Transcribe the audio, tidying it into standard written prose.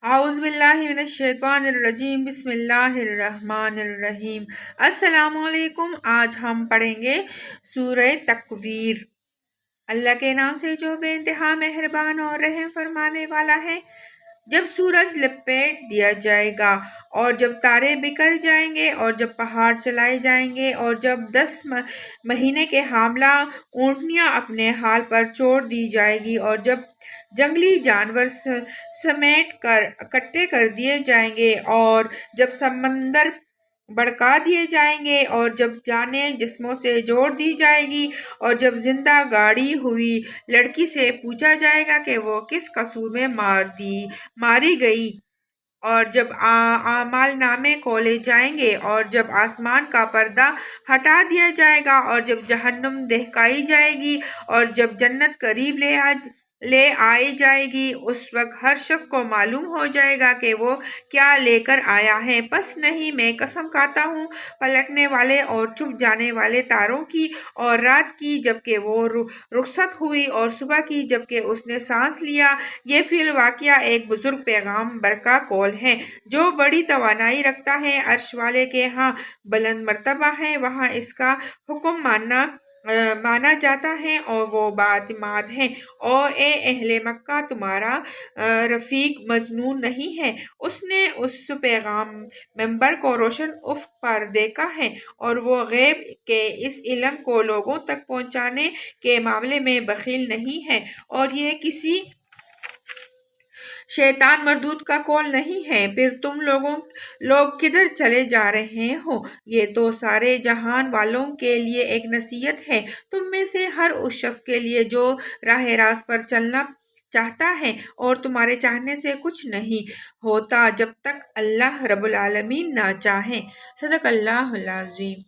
اعوذ باللہ من الشیطان الرجیم بسم اللہ الرحمن الرحیم۔ السلام علیکم۔ آج ہم پڑھیں گے سورہ تکویر۔ اللہ کے نام سے جو بے انتہا مہربان اور رحم فرمانے والا ہے۔ جب سورج لپیٹ دیا جائے گا اور جب تارے بکھر جائیں گے اور جب پہاڑ چلائے جائیں گے اور جب 10 مہینے کے حاملہ اونٹنیاں اپنے حال پر چھوڑ دی جائے گی اور جب جنگلی جانور سمیٹ کر اکٹھے کر دیے جائیں گے اور جب سمندر بڑکا دیے جائیں گے اور جب جانیں جسموں سے جوڑ دی جائے گی اور جب زندہ گاڑی ہوئی لڑکی سے پوچھا جائے گا کہ وہ کس قصور میں ماری گئی اور جب اعمال نامے کھولے جائیں گے اور جب آسمان کا پردہ ہٹا دیا جائے گا اور جب جہنم دہکائی جائے گی اور جب جنت قریب لے آئی جائے گی، اس وقت ہر شخص کو معلوم ہو جائے گا کہ وہ کیا لے کر آیا ہے۔ پس نہیں، میں قسم کھاتا ہوں پلٹنے والے اور چھپ جانے والے تاروں کی اور رات کی جبکہ وہ رخصت ہوئی اور صبح کی جبکہ اس نے سانس لیا۔ یہ فی الواقعہ ایک بزرگ پیغمبر کا قول ہے جو بڑی توانائی رکھتا ہے۔ عرش والے کے ہاں بلند مرتبہ ہے، وہاں اس کا حکم مانا جاتا ہے اور وہ بااعتماد ہے۔ اور اے اہل مکہ، تمہارا رفیق مجنون نہیں ہے، اس نے اس پیغمبر کو روشن افق پر دیکھا ہے اور وہ غیب کے اس علم کو لوگوں تک پہنچانے کے معاملے میں بخیل نہیں ہے، اور یہ کسی شیطان مردود کا قول نہیں ہے۔ پھر تم لوگ کدھر چلے جا رہے ہو؟ یہ تو سارے جہان والوں کے لیے ایک نصیحت ہے، تم میں سے ہر اس شخص کے لیے جو راہ راست پر چلنا چاہتا ہے، اور تمہارے چاہنے سے کچھ نہیں ہوتا جب تک اللہ رب العالمین نہ چاہے۔ صدق اللہ العظیم۔